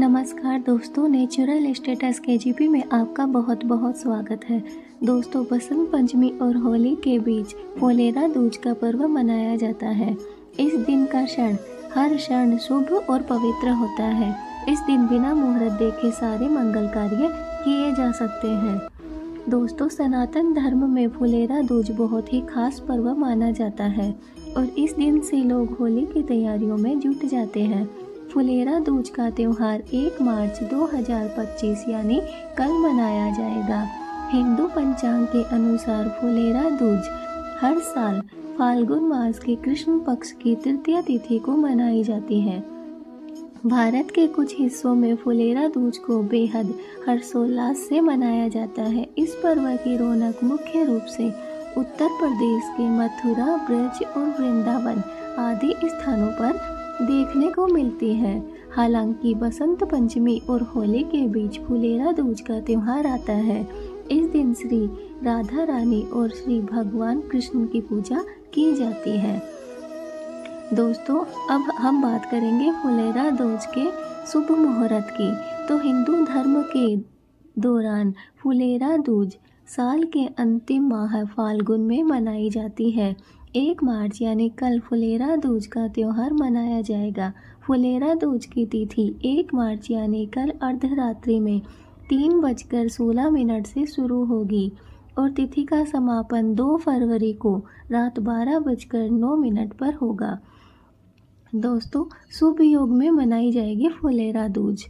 नमस्कार दोस्तों, natural status KGP में आपका बहुत बहुत स्वागत है। दोस्तों, बसंत पंचमी और होली के बीच फुलेरा दूज का पर्व मनाया जाता है। इस दिन का हर क्षण शुभ और पवित्र होता है। इस दिन बिना मुहूर्त देखे सारे मंगल कार्य किए जा सकते हैं। दोस्तों, सनातन धर्म में फुलेरा दूज बहुत ही खास पर्व माना जाता है और इस दिन से लोग होली की तैयारियों में जुट जाते हैं। फुलेरा दूज का त्यौहार 1 मार्च 2025 यानी कल मनाया जाएगा। हिंदू पंचांग के अनुसार फुलेरा दूज हर साल फाल्गुन मास के कृष्ण पक्ष की तृतीया तिथि को मनाई जाती है। भारत के कुछ हिस्सों में फुलेरा दूज को बेहद हर्षोल्लास से मनाया जाता है। इस पर्व की रौनक मुख्य रूप से उत्तर प्रदेश के मथुरा, ब्रज और वृंदावन आदि स्थानों पर देखने को मिलती है। हालांकि बसंत पंचमी और होली के बीच फुलेरा दूज का त्यौहार आता है। इस दिन श्री राधा रानी और श्री भगवान कृष्ण की पूजा की जाती है। दोस्तों, अब हम बात करेंगे फुलेरा दूज के शुभ मुहूर्त की। तो हिंदू धर्म के दौरान फुलेरा दूज साल के अंतिम माह फाल्गुन में मनाई जाती है। 1 मार्च यानी कल फुलेरा दूज का त्यौहार मनाया जाएगा। फुलेरा दूज की तिथि 1 मार्च यानी कल अर्धरात्रि में 3:16 से शुरू होगी और तिथि का समापन 2 फरवरी को रात 12:09 पर होगा। दोस्तों, शुभ योग में मनाई जाएगी फुलेरा दूज।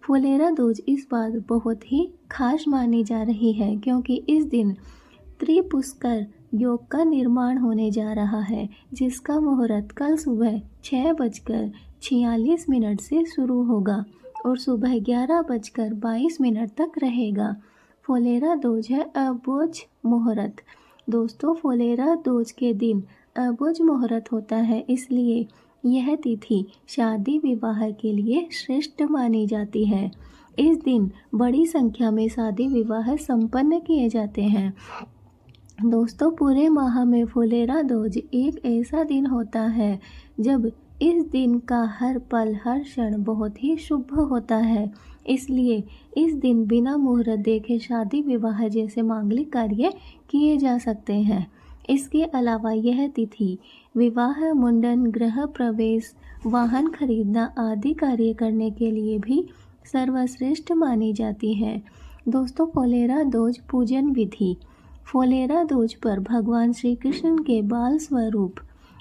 फुलेरा दूज इस बार बहुत ही खास मानी जा रही है क्योंकि इस दिन त्रिपुष्कर योग का निर्माण होने जा रहा है, जिसका मुहूर्त कल सुबह 6:46 से शुरू होगा और सुबह 11:22 तक रहेगा। फुलेरा दूज है अबुझ मुहूर्त। दोस्तों, फुलेरा दूज के दिन अबुझ मुहूर्त होता है, इसलिए यह तिथि शादी विवाह के लिए श्रेष्ठ मानी जाती है। इस दिन बड़ी संख्या में शादी विवाह संपन्न किए जाते हैं। दोस्तों, पूरे माह में फुलेरा दूज एक ऐसा दिन होता है जब इस दिन का हर पल हर क्षण बहुत ही शुभ होता है। इसलिए इस दिन बिना मुहूर्त देखे शादी विवाह जैसे मांगलिक कार्य किए जा सकते हैं। इसके अलावा यह तिथि विवाह, मुंडन, गृह प्रवेश, वाहन खरीदना आदि कार्य करने के लिए भी सर्वश्रेष्ठ मानी जाती है। दोस्तों, फुलेरा दूज पूजन विधि। फुलेरा दूज पर भगवान श्री कृष्ण के बाल स्वरूप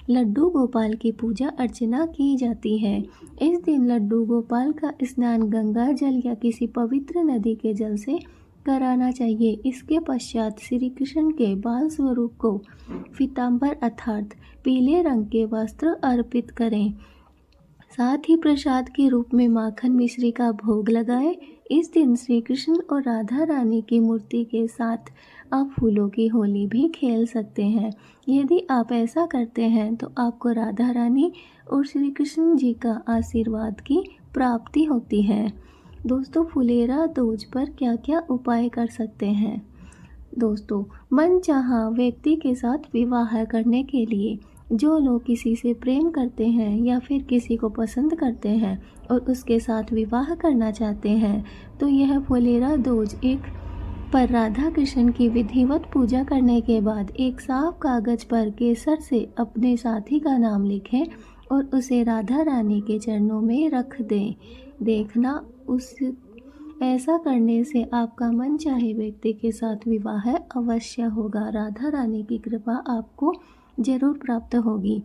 लड्डू गोपाल की पूजा अर्चना की जाती है। इस दिन लड्डू गोपाल का स्नान गंगा जल या किसी पवित्र नदी के जल से कराना चाहिए। इसके पश्चात श्री कृष्ण के बाल स्वरूप को पीतांबर अर्थात पीले रंग के वस्त्र अर्पित करें। साथ ही प्रसाद के रूप में माखन मिश्री का भोग लगाएं। इस दिन श्री कृष्ण और राधा रानी की मूर्ति के साथ आप फूलों की होली भी खेल सकते हैं। यदि आप ऐसा करते हैं तो आपको राधा रानी और श्री कृष्ण जी का आशीर्वाद की प्राप्ति होती है। दोस्तों, फुलेरा दूज पर क्या क्या उपाय कर सकते हैं। दोस्तों, मनचाहा व्यक्ति के साथ विवाह करने के लिए जो लोग किसी से प्रेम करते हैं या फिर किसी को पसंद करते हैं और उसके साथ विवाह करना चाहते हैं, तो यह फुलेरा दूज पर राधा कृष्ण की विधिवत पूजा करने के बाद एक साफ कागज पर केसर से अपने साथी का नाम लिखें और उसे राधा रानी के चरणों में रख दें। देखना, ऐसा करने से आपका मनचाहे व्यक्ति के साथ विवाह अवश्य होगा। राधा रानी की कृपा आपको जरूर प्राप्त होगी।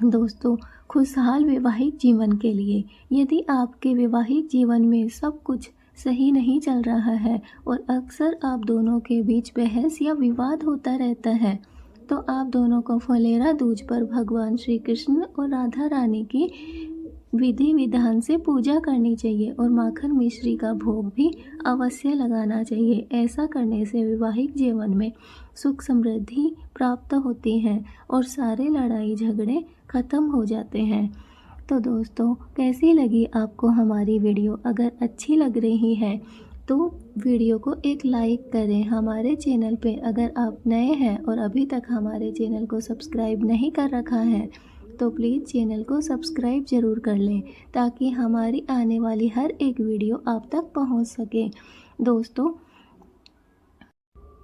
दोस्तों, खुशहाल वैवाहिक जीवन के लिए यदि आपके वैवाहिक जीवन में सब कुछ सही नहीं चल रहा है और अक्सर आप दोनों के बीच बहस या विवाद होता रहता है, तो आप दोनों को फुलेरा दूज पर भगवान श्री कृष्ण और राधा रानी की विधि विधान से पूजा करनी चाहिए और माखन मिश्री का भोग भी अवश्य लगाना चाहिए। ऐसा करने से वैवाहिक जीवन में सुख समृद्धि प्राप्त होती है और सारे लड़ाई झगड़े खत्म हो जाते हैं। तो दोस्तों, कैसी लगी आपको हमारी वीडियो? अगर अच्छी लग रही है तो वीडियो को एक लाइक करें। हमारे चैनल पे अगर आप नए हैं और अभी तक हमारे चैनल को सब्सक्राइब नहीं कर रखा है तो प्लीज़ चैनल को सब्सक्राइब ज़रूर कर लें ताकि हमारी आने वाली हर एक वीडियो आप तक पहुंच सके। दोस्तों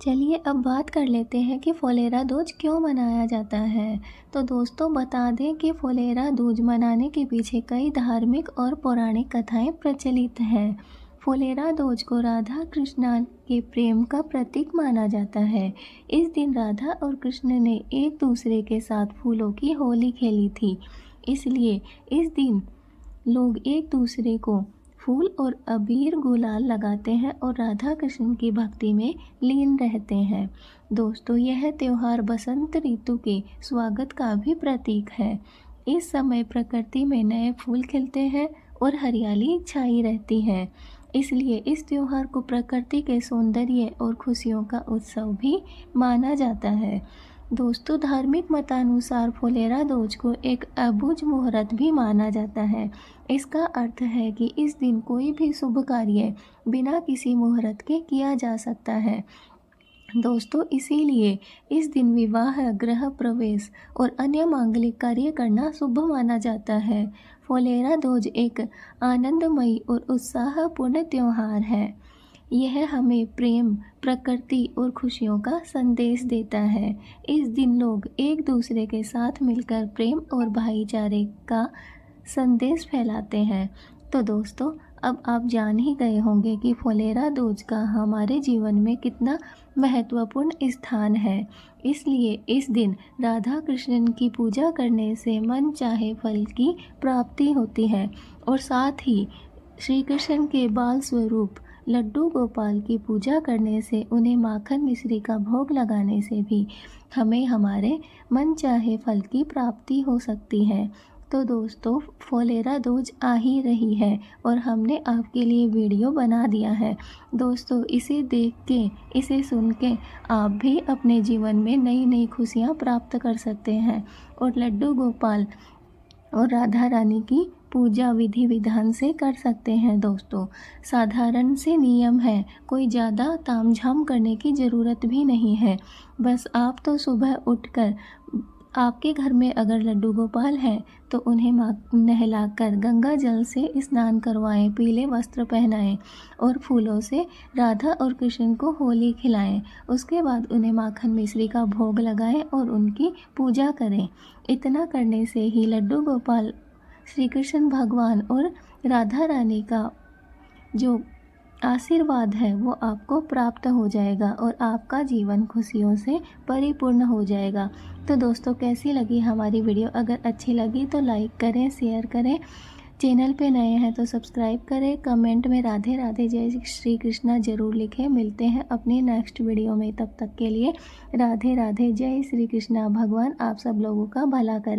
चलिए अब बात कर लेते हैं कि फोलेरा दूज क्यों मनाया जाता है। तो दोस्तों बता दें कि फोलेरा दूज मनाने के पीछे कई धार्मिक और पौराणिक कथाएं प्रचलित हैं। फोलेरा दूज को राधा कृष्ण के प्रेम का प्रतीक माना जाता है। इस दिन राधा और कृष्ण ने एक दूसरे के साथ फूलों की होली खेली थी, इसलिए इस दिन लोग एक दूसरे को फूल और अबीर गुलाल लगाते हैं और राधा कृष्ण की भक्ति में लीन रहते हैं। दोस्तों यह त्यौहार बसंत ऋतु के स्वागत का भी प्रतीक है। इस समय प्रकृति में नए फूल खिलते हैं और हरियाली छाई रहती है, इसलिए इस त्यौहार को प्रकृति के सौंदर्य और खुशियों का उत्सव भी माना जाता है। दोस्तों धार्मिक मतानुसार फोलेरा दूज को एक अबुझ मुहूर्त भी माना जाता है। इसका अर्थ है कि इस दिन कोई भी शुभ कार्य बिना किसी मुहूर्त के किया जा सकता है। दोस्तों इसीलिए इस दिन विवाह, गृह प्रवेश और अन्य मांगलिक कार्य करना शुभ माना जाता है। फोलेरा दूज एक आनंदमयी और उत्साहपूर्ण त्यौहार है। यह हमें प्रेम, प्रकृति और खुशियों का संदेश देता है। इस दिन लोग एक दूसरे के साथ मिलकर प्रेम और भाईचारे का संदेश फैलाते हैं। तो दोस्तों अब आप जान ही गए होंगे कि फोलेरा दूज का हमारे जीवन में कितना महत्वपूर्ण स्थान है। इसलिए इस दिन राधा कृष्ण की पूजा करने से मन चाहे फल की प्राप्ति होती है और साथ ही श्री कृष्ण के बाल स्वरूप लड्डू गोपाल की पूजा करने से, उन्हें माखन मिश्री का भोग लगाने से भी हमें हमारे मन चाहे फल की प्राप्ति हो सकती है। तो दोस्तों फोलेरा दूज आ ही रही है और हमने आपके लिए वीडियो बना दिया है। दोस्तों इसे देख के, इसे सुन के आप भी अपने जीवन में नई नई खुशियाँ प्राप्त कर सकते हैं और लड्डू गोपाल और राधा रानी की पूजा विधि विधान से कर सकते हैं। दोस्तों साधारण से नियम है, कोई ज़्यादा तामझाम करने की ज़रूरत भी नहीं है। बस आप तो सुबह उठकर आपके घर में अगर लड्डू गोपाल हैं तो उन्हें नहलाकर गंगा जल से स्नान करवाएं, पीले वस्त्र पहनाएं और फूलों से राधा और कृष्ण को होली खिलाएं। उसके बाद उन्हें माखन मिश्री का भोग लगाएं और उनकी पूजा करें। इतना करने से ही लड्डू गोपाल, श्री कृष्ण भगवान और राधा रानी का जो आशीर्वाद है वो आपको प्राप्त हो जाएगा और आपका जीवन खुशियों से परिपूर्ण हो जाएगा। तो दोस्तों कैसी लगी हमारी वीडियो? अगर अच्छी लगी तो लाइक करें, शेयर करें, चैनल पे नए हैं तो सब्सक्राइब करें, कमेंट में राधे राधे जय श्री कृष्णा ज़रूर लिखें। मिलते हैं अपनी नेक्स्ट वीडियो में, तब तक के लिए राधे राधे जय श्री कृष्णा। भगवान आप सब लोगों का भला करें।